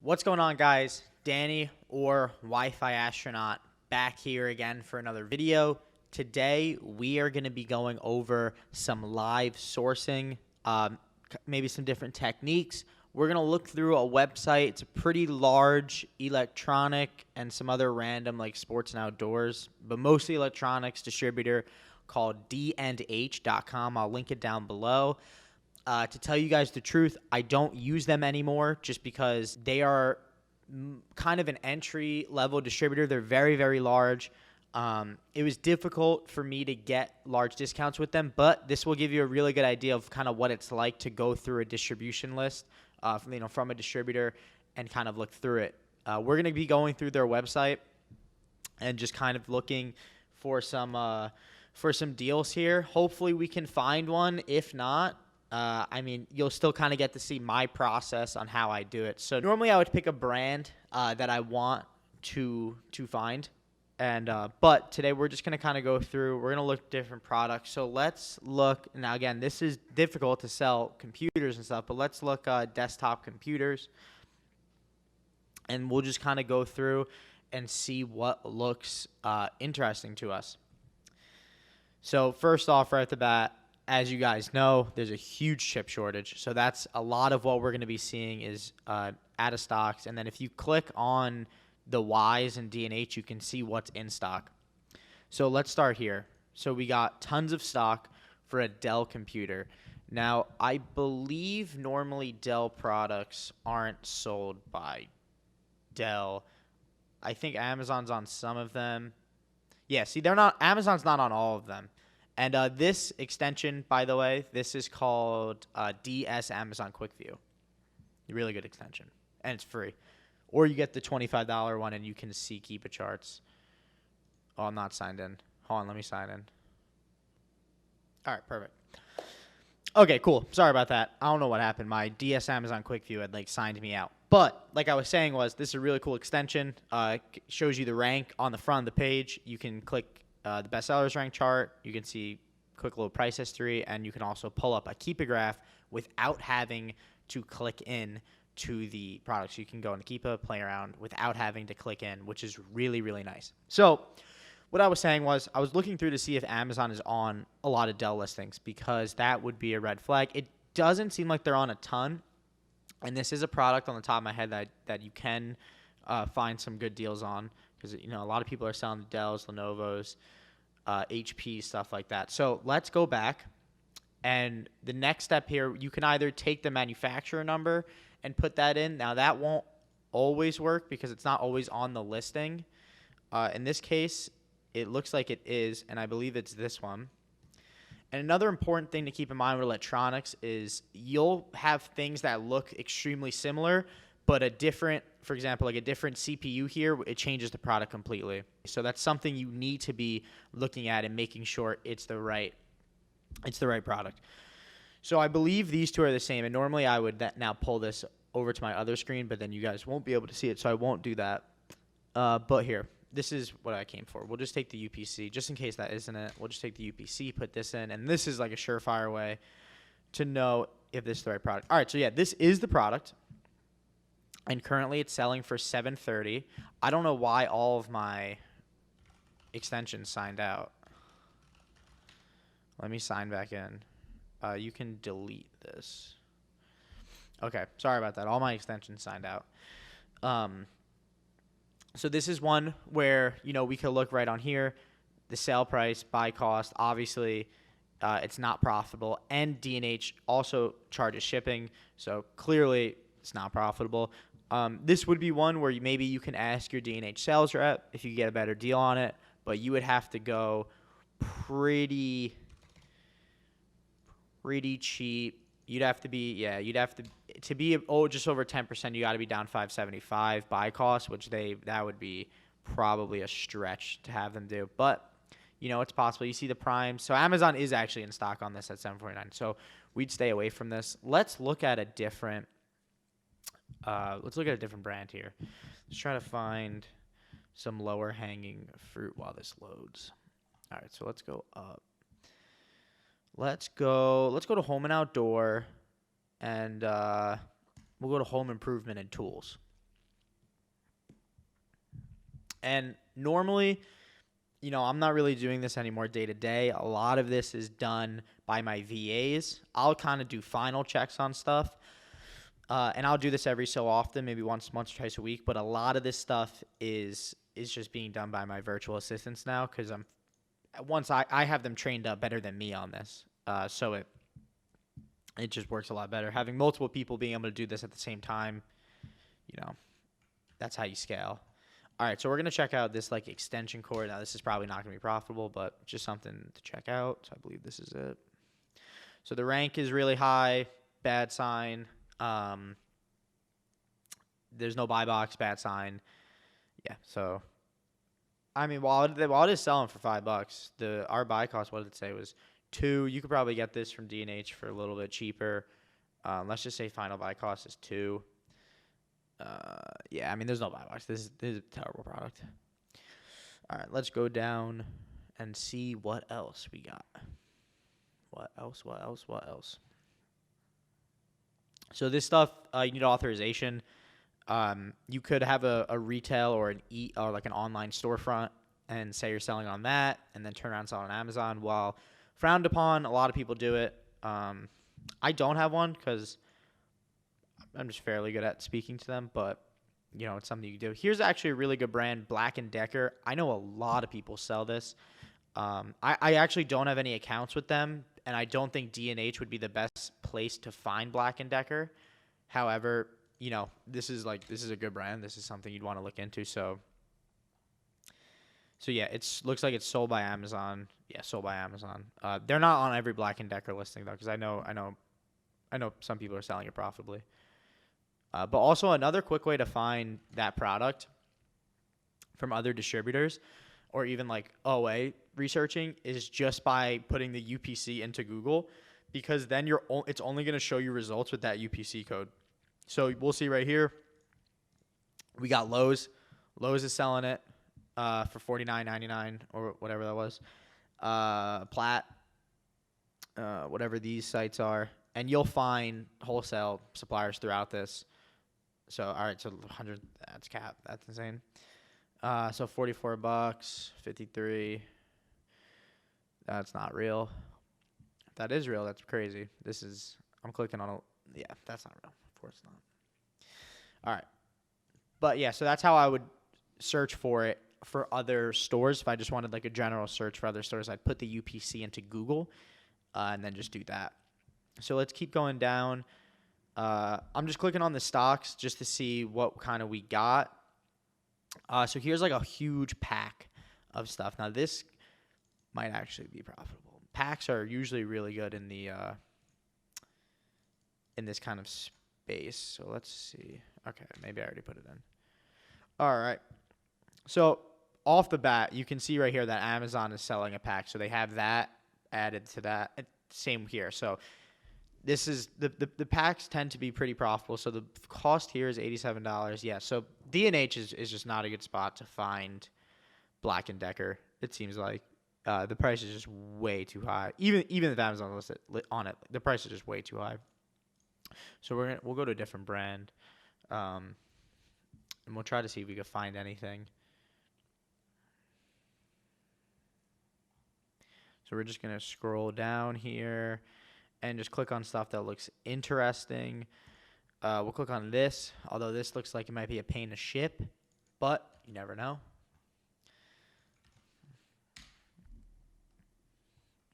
What's going on, guys? Danny or Wi-Fi Astronaut back here again for another video. Today we are going to be going over some live sourcing, maybe some different techniques. We're going to look through a website. It's a pretty large electronic and some other random like sports and outdoors, but mostly electronics distributor called D&H.com. I'll link it down below. To tell you guys the truth, I don't use them anymore just because they are kind of an entry-level distributor. They're very, very large. It was difficult for me to get large discounts with them, but this will give you a really good idea of kind of what it's like to go through a distribution list from a distributor and kind of look through it. We're going to be going through their website and just kind of looking for some deals here. Hopefully we can find one. If not, you'll still kind of get to see my process on how I do it. So normally I would pick a brand that I want to find. But today we're just going to kind of go through, we're going to look at different products. So let's look, now again, this is difficult to sell computers and stuff, but let's look desktop computers. And we'll just kind of go through and see what looks interesting to us. So first off, right at the bat, as you guys know, there's a huge chip shortage. So that's a lot of what we're going to be seeing is out of stocks. And then if you click on the Ys and D&H, you can see what's in stock. So let's start here. So we got tons of stock for a Dell computer. Now, I believe normally Dell products aren't sold by Dell. I think Amazon's on some of them. Yeah, see, Amazon's not on all of them. And this extension, by the way, this is called DS Amazon Quick View. Really good extension. And it's free. Or you get the $25 one and you can see Keepa charts. Oh, I'm not signed in. Hold on, let me sign in. All right, perfect. Okay, cool. Sorry about that. I don't know what happened. My DS Amazon Quick View had signed me out. But like I was saying, this is a really cool extension. Shows you the rank on the front of the page. You can click the bestsellers rank chart. You can see quick little price history, and you can also pull up a Keepa graph without having to click in to the product. So you can go into Keepa, play around without having to click in, which is really, really nice. So what I was saying was I was looking through to see if Amazon is on a lot of Dell listings because that would be a red flag. It doesn't seem like they're on a ton, and this is a product on the top of my head that you can find some good deals on because a lot of people are selling the Dells, Lenovo's, HP, stuff like that. So let's go back, and the next step here, you can either take the manufacturer number and put that in. Now that won't always work because it's not always on the listing. In this case, it looks like it is, and I believe it's this one. And another important thing to keep in mind with electronics is you'll have things that look extremely similar, but for example, a different CPU here, it changes the product completely. So that's something you need to be looking at and making sure it's the right product. So I believe these two are the same, and normally I would now pull this over to my other screen, but then you guys won't be able to see it, so I won't do that. But here, this is what I came for. We'll just take the UPC, just in case that isn't it. We'll just take the UPC, put this in, and this is like a surefire way to know if this is the right product. All right, so yeah, this is the product. And currently it's selling for $730. I don't know why all of my extensions signed out. Let me sign back in. You can delete this. Okay, sorry about that. All my extensions signed out. So this is one where, we could look right on here. The sale price, buy cost, obviously it's not profitable. And D&H also charges shipping. So clearly it's not profitable. This would be one where maybe you can ask your D&H sales rep if you get a better deal on it, but you would have to go pretty cheap. You'd have to be just over 10%. You got to be down $575 buy cost, which that would be probably a stretch to have them do. But it's possible. You see the Prime. So Amazon is actually in stock on this at $749. So we'd stay away from this. Let's look at a different brand here. Let's try to find some lower hanging fruit while this loads. All right, so let's go up. Let's go to home and outdoor, and we'll go to home improvement and tools. And normally, I'm not really doing this anymore day to day. A lot of this is done by my VAs. I'll kind of do final checks on stuff. And I'll do this every so often, maybe once or twice a week. But a lot of this stuff is just being done by my virtual assistants now, because I have them trained up better than me on this. So it just works a lot better. Having multiple people being able to do this at the same time, that's how you scale. All right, so we're going to check out this extension cord. Now, this is probably not going to be profitable, but just something to check out. So I believe this is it. So the rank is really high, bad sign. There's no buy box, bad sign. Yeah, so I mean, while it is selling for $5, our buy cost, what did it say, was $2. You could probably get this from D&H for a little bit cheaper. Let's just say final buy cost is $2. Yeah, I mean, there's no buy box. This is a terrible product. All right, let's go down and see what else we got. What else? So this stuff, you need authorization. You could have a retail or an online storefront and say you're selling on that, and then turn around and sell on Amazon. While frowned upon, a lot of people do it. I don't have one because I'm just fairly good at speaking to them, but it's something you can do. Here's actually a really good brand, Black & Decker. I know a lot of people sell this. I actually don't have any accounts with them, and I don't think D&H would be the best place to find Black & Decker. However, this is a good brand. This is something you'd want to look into. So yeah, looks like it's sold by Amazon. Yeah, sold by Amazon. They're not on every Black & Decker listing though, because I know some people are selling it profitably. But also another quick way to find that product from other distributors, or even OA researching, is just by putting the UPC into Google, because then it's only going to show you results with that UPC code. So we'll see right here. We got Lowe's. Lowe's is selling it for $49.99 or whatever that was. Platt, whatever these sites are, and you'll find wholesale suppliers throughout this. So all right, so 100. That's cap. That's insane. So $44, 53. That's not real. If that is real, that's crazy. I'm clicking on yeah, that's not real. Of course not. All right. But yeah, so that's how I would search for it for other stores. If I just wanted a general search for other stores, I'd put the UPC into Google and then just do that. So let's keep going down. I'm just clicking on the stocks just to see what kind of we got. So here's a huge pack of stuff. Now this might actually be profitable. Packs are usually really good in this kind of space. So let's see. Okay, maybe I already put it in. All right. So off the bat, you can see right here that Amazon is selling a pack. So they have that added to that. Same here. So this is the packs tend to be pretty profitable. So the cost here is $87. Yeah. So D&H is just not a good spot to find Black & Decker. It seems like the price is just way too high. Even if Amazon listed on it, the price is just way too high. So we'll go to a different brand, and we'll try to see if we can find anything. So we're just gonna scroll down here and just click on stuff that looks interesting. We'll click on this, although this looks like it might be a pain to ship, but you never know.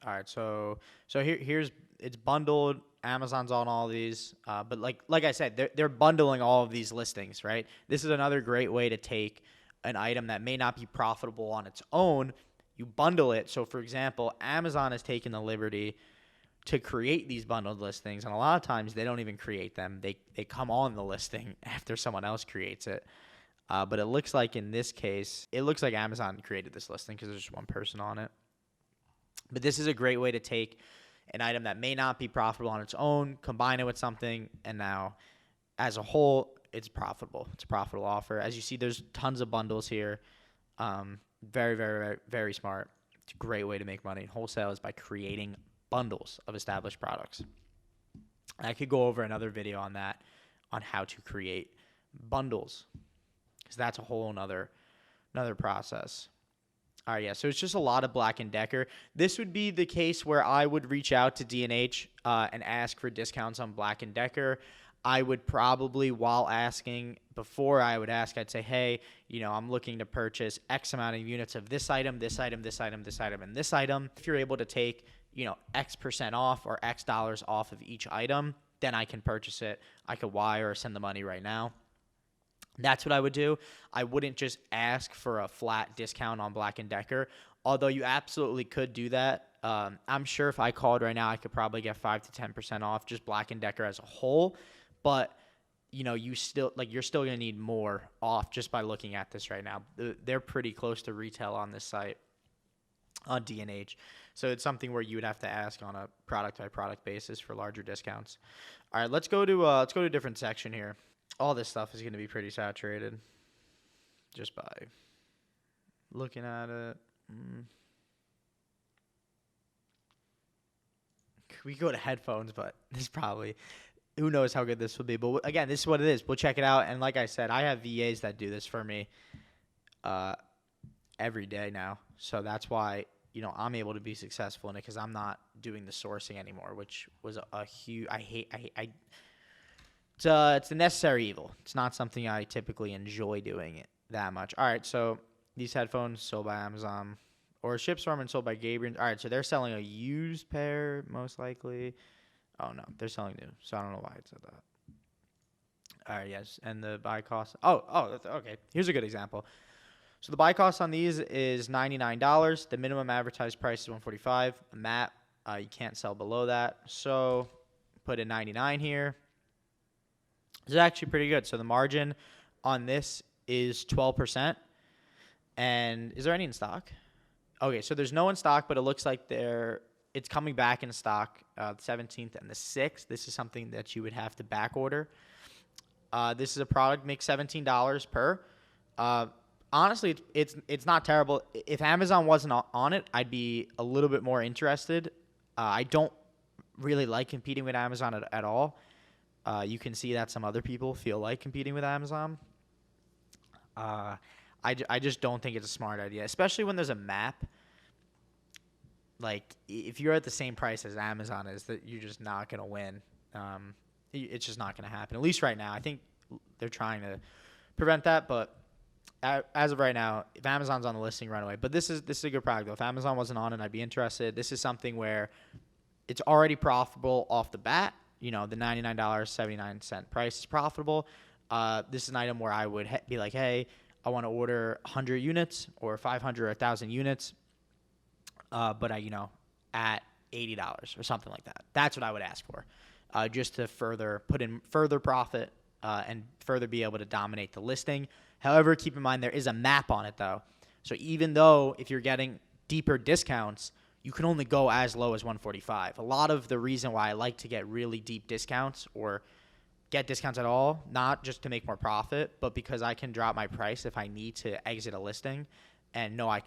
All right, so here's it's bundled. Amazon's on all these, but like I said, they're bundling all of these listings, right? This is another great way to take an item that may not be profitable on its own. You bundle it. So, for example, Amazon has taken the liberty to create these bundled listings, and a lot of times they don't even create them. They come on the listing after someone else creates it. But it looks like in this case, it looks like Amazon created this listing because there's just one person on it. But this is a great way to take an item that may not be profitable on its own, combine it with something, and now as a whole, it's profitable. It's a profitable offer. As you see, there's tons of bundles here. Very, very, very, very smart. It's a great way to make money. Wholesale is by creating bundles of established products. And I could go over another video on that, on how to create bundles, because that's a whole nother Another process. All right, yeah. So it's just a lot of Black & Decker. This would be the case where I would reach out to D&H and ask for discounts on Black & Decker. I would probably, while asking, before I would ask, I'd say, hey, I'm looking to purchase X amount of units of this item, this item, this item, this item, and this item. If you're able to take, X percent off or X dollars off of each item, then I can purchase it. I could wire or send the money right now. That's what I would do. I wouldn't just ask for a flat discount on Black & Decker, although you absolutely could do that. I'm sure if I called right now, I could probably get 5 to 10% off just Black & Decker as a whole. But, you're still going to need more off just by looking at this right now. They're pretty close to retail on this site on D&H. So it's something where you would have to ask on a product by product basis for larger discounts. All right, let's go to a different section here. All this stuff is going to be pretty saturated just by looking at it. We go to headphones, but this probably, who knows how good this will be. But again, this is what it is. We'll check it out. And like I said, I have VAs that do this for me every day now. So that's why, I'm able to be successful in it because I'm not doing the sourcing anymore, which was a huge, it's a necessary evil. It's not something I typically enjoy doing it that much. All right, so these headphones sold by Amazon or ships from and sold by Gabriel. All right, so they're selling a used pair most likely. Oh, no, they're selling new, so I don't know why it said that. All right, yes, and the buy cost. Okay, here's a good example. So the buy cost on these is $99. The minimum advertised price is $145. A map, you can't sell below that. So put in $99 here. This is actually pretty good. So the margin on this is 12%. And is there any in stock? Okay, so there's no in stock, but it looks like it's coming back in stock the 17th and the 6th. This is something that you would have to back order. This is a product, makes $17 per. Honestly, it's not terrible. If Amazon wasn't on it, I'd be a little bit more interested. I don't really like competing with Amazon at all. You can see that some other people feel like competing with Amazon. I just don't think it's a smart idea, especially when there's a map. Like, if you're at the same price as Amazon is, that you're just not going to win. It's just not going to happen, at least right now. I think they're trying to prevent that, but as of right now, if Amazon's on the listing, run away. But this is a good product, though. If Amazon wasn't on it, I'd be interested. This is something where it's already profitable off the bat. The $99.79 price is profitable. This is an item where I would be like, hey, I want to order 100 units or 500 or 1,000 units, but at $80 or something like that. That's what I would ask for, just to put in further profit and further be able to dominate the listing. However, keep in mind there is a map on it, though. So even though if you're getting deeper discounts, you can only go as low as $145. A lot of the reason why I like to get really deep discounts or get discounts at all, not just to make more profit, but because I can drop my price if I need to exit a listing and know I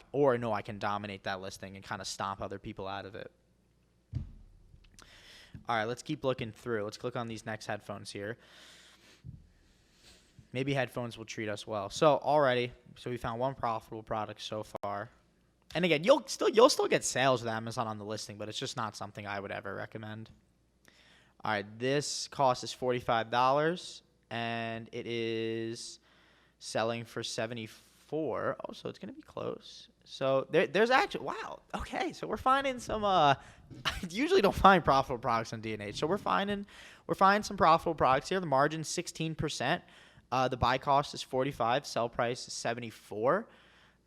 can dominate that listing and kind of stomp other people out of it. All right, let's keep looking through. Let's click on these next headphones here. Maybe headphones will treat us well. So we found one profitable product so far. And again, you'll still get sales with Amazon on the listing, but it's just not something I would ever recommend. All right, this cost is $45, and it is selling for $74. Oh, so it's going to be close. So there's actually, wow. Okay, so we're finding some. I usually don't find profitable products on D&H, so we're finding some profitable products here. The margin's 16%. The buy cost is $45. Sell price is $74.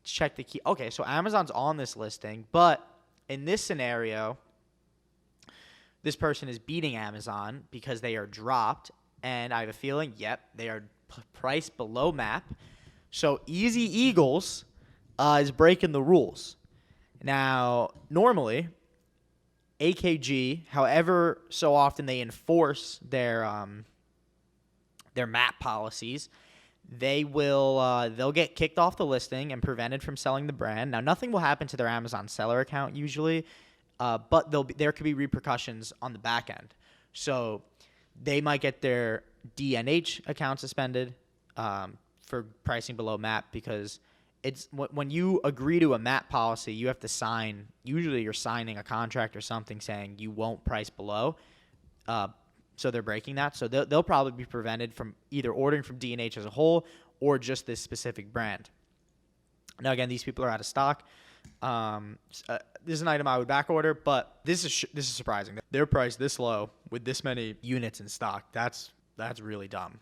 Check the key. Okay, so Amazon's on this listing, but in this scenario, this person is beating Amazon because they are dropped, and I have a feeling, they are priced below map. So Easy Eagles is breaking the rules. Now, normally, AKG, however so often they enforce their map policies, they'll get kicked off the listing and prevented from selling the brand. Now, nothing will happen to their Amazon seller account usually, but there could be repercussions on the back end. So they might get their D&H account suspended for pricing below map because it's when you agree to a MAP policy, you have to sign. Usually, you're signing a contract or something saying you won't price below. So they're breaking that. So they'll probably be prevented from either ordering from D&H as a whole or just this specific brand. Now, again, these people are out of stock. This is an item I would back order, but this is surprising. They're priced this low with this many units in stock. That's really dumb.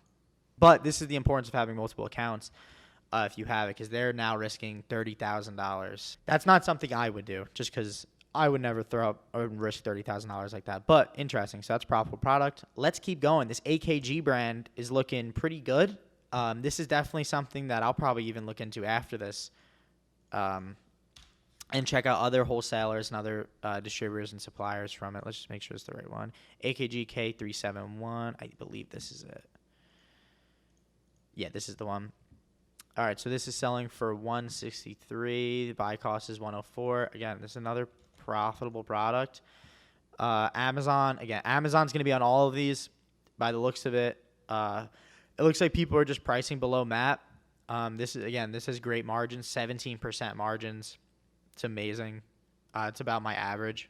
But this is the importance of having multiple accounts if you have it, because they're now risking $30,000. That's not something I would do, just because I would never throw up or risk $30,000 like that. But interesting. So that's a profitable product. Let's keep going. This AKG brand is looking pretty good. This is definitely something that I'll probably even look into after this. And check out other wholesalers and other distributors and suppliers from it. Let's just make sure it's the right one. AKG K371. I believe this is it. Yeah, this is the one. All right, so this is selling for $163. The buy cost is $104. Again, this is another profitable product. Amazon. Again, Amazon's going to be on all of these by the looks of it. It looks like people are just pricing below MAP. This has great margins, 17% margins. It's amazing. It's about my average.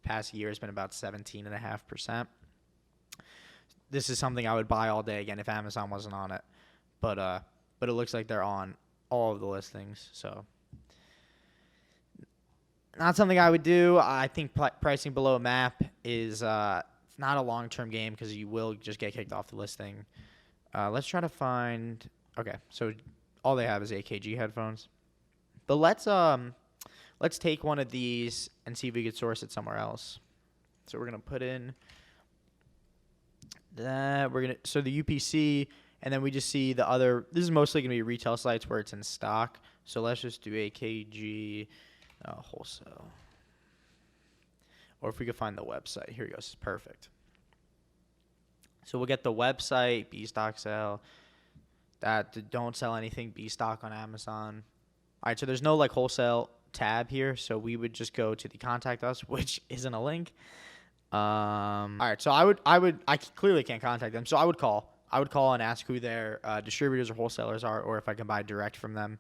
Past year has been about 17.5%. This is something I would buy all day again if Amazon wasn't on it. But it looks like they're on all of the listings. So not something I would do. I think pricing below MAP is it's not a long-term game because you will just get kicked off the listing. Let's try to find. Okay, so all they have is AKG headphones. But let's take one of these and see if we could source it somewhere else. So we're gonna put in that. So the UPC, and then we just see the other. This is mostly gonna be retail sites where it's in stock. So let's just do AKG wholesale. Or if we could find the website. Here we go. This is perfect. So we'll get the website, B stock sale. That don't sell anything B stock on Amazon. All right, so there's no like wholesale tab here, so we would just go to the contact us, which isn't a link. All right, so I clearly can't contact them, so I would call and ask who their distributors or wholesalers are, or if I can buy direct from them.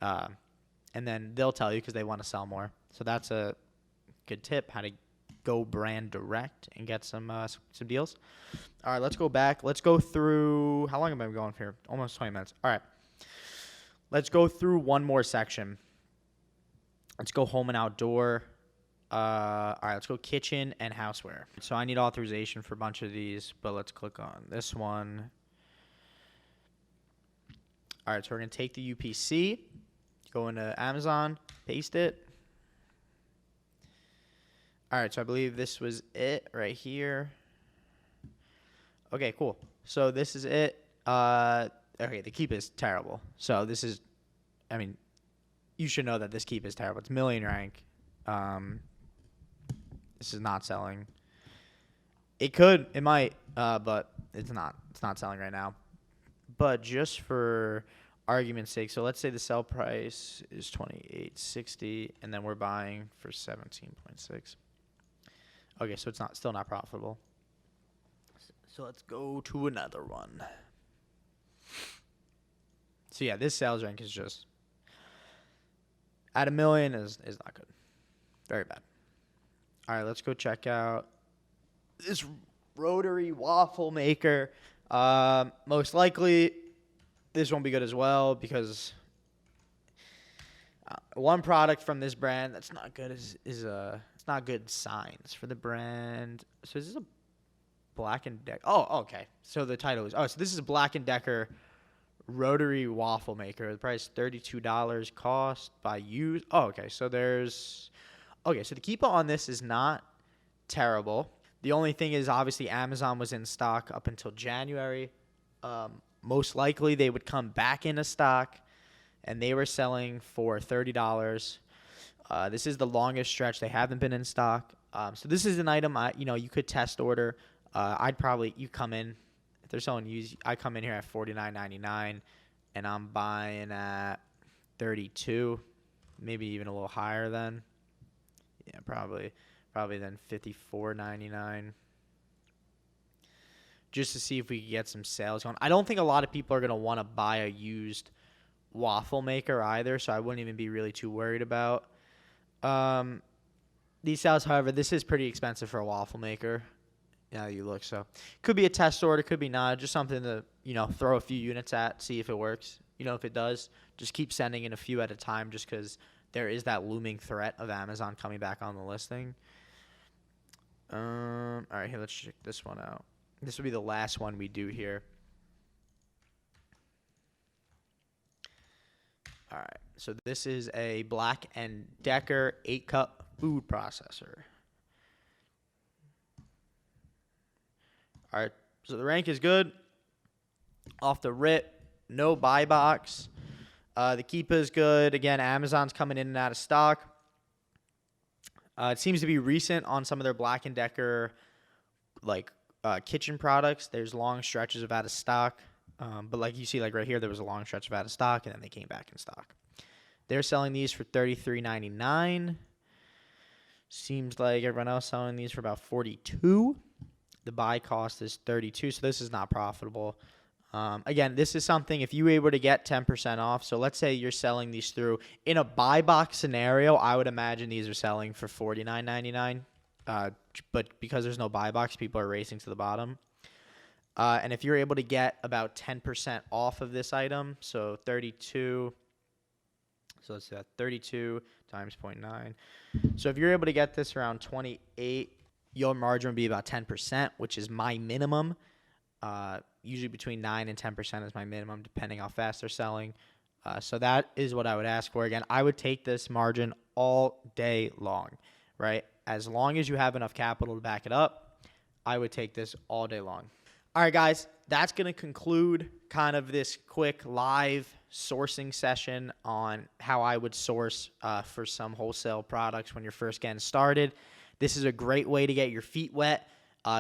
And then they'll tell you because they want to sell more. So that's a good tip, how to go brand direct and get some deals. All right, let's go back. Let's go through. How long have I been going here? Almost 20 minutes. All right. Let's go through one more section. Let's go home and outdoor. All right, let's go kitchen and houseware. So I need authorization for a bunch of these, but let's click on this one. All right, so we're going to take the UPC, go into Amazon, paste it. All right, so I believe this was it right here. Okay, cool. So this is it. Okay, the keep is terrible. So this is, I mean, you should know that this keep is terrible. It's million rank. This is not selling. It might, but it's not. It's not selling right now. But just for argument's sake, so let's say the sell price is $28.60, and then we're buying for $17.6. Okay, so it's still not profitable. So let's go to another one. So yeah, this sales rank is just at a million is not good. Very bad. All right, let's go check out this rotary waffle maker. Most likely this won't be good as well because one product from this brand that's not good is it's not good signs for the brand. So is this a Black & Decker? Oh, okay. So the title is, so this is a Black & Decker rotary waffle maker. The price $32, cost by use. Oh, okay. So so the keep on this is not terrible. The only thing is obviously Amazon was in stock up until January. Most likely they would come back into stock, and they were selling for $30. This is the longest stretch they haven't been in stock. So this is an item you could test order. You come in if they're selling used. I come in here at $49.99, and I'm buying at $32, maybe even a little higher then. Yeah, probably then $54.99. Just to see if we can get some sales going. I don't think a lot of people are gonna want to buy a used waffle maker either, so I wouldn't even be really too worried about these sales. However, this is pretty expensive for a waffle maker. Yeah, you look, so could be a test order, could be not, just something to, throw a few units at, see if it works. If it does, just keep sending in a few at a time, just because there is that looming threat of Amazon coming back on the listing. All right, here, let's check this one out. This will be the last one we do here. All right, so this is a Black & Decker 8-cup food processor. All right, so the rank is good. Off the rip, no buy box. The Keepa is good. Again, Amazon's coming in and out of stock. It seems to be recent on some of their Black & Decker kitchen products. There's long stretches of out of stock. But like you see, like right here, there was a long stretch of out of stock, and then they came back in stock. They're selling these for $33.99. Seems like everyone else selling these for about $42. The buy cost is $32, so this is not profitable. Again, this is something, if you were able to get 10% off, so let's say you're selling these through, in a buy box scenario, I would imagine these are selling for $49.99. But because there's no buy box, people are racing to the bottom. And if you're able to get about 10% off of this item, so 32, so let's see that, 32 times 0.9. So if you're able to get this around 28, your margin would be about 10%, which is my minimum. Usually between 9 and 10% is my minimum, depending how fast they're selling. So that is what I would ask for. Again, I would take this margin all day long, right? As long as you have enough capital to back it up, I would take this all day long. All right, guys, that's going to conclude kind of this quick live sourcing session on how I would source for some wholesale products when you're first getting started. This is a great way to get your feet wet,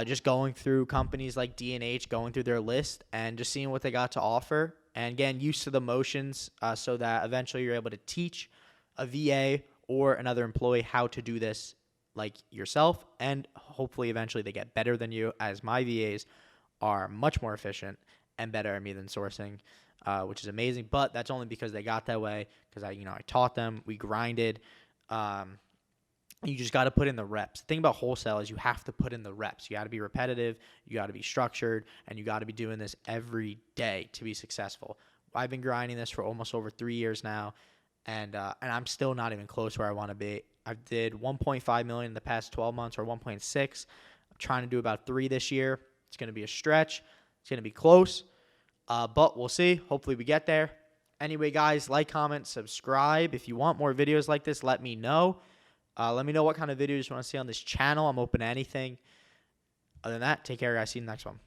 just going through companies like D&H, going through their list, and just seeing what they got to offer, and getting used to the motions so that eventually you're able to teach a VA or another employee how to do this like yourself, and hopefully eventually they get better than you, as my VAs are much more efficient and better at me than sourcing, which is amazing. But that's only because they got that way, because I taught them, we grinded. You just got to put in the reps. The thing about wholesale is you have to put in the reps. You got to be repetitive, you got to be structured, and you got to be doing this every day to be successful. I've been grinding this for almost over 3 years now, and I'm still not even close where I want to be. I did 1.5 million in the past 12 months, or 1.6. I'm trying to do about 3 this year. It's going to be a stretch. It's going to be close, but we'll see. Hopefully we get there. Anyway, guys, like, comment, subscribe. If you want more videos like this, let me know. Let me know what kind of videos you want to see on this channel. I'm open to anything. Other than that, take care, guys. See you in the next one.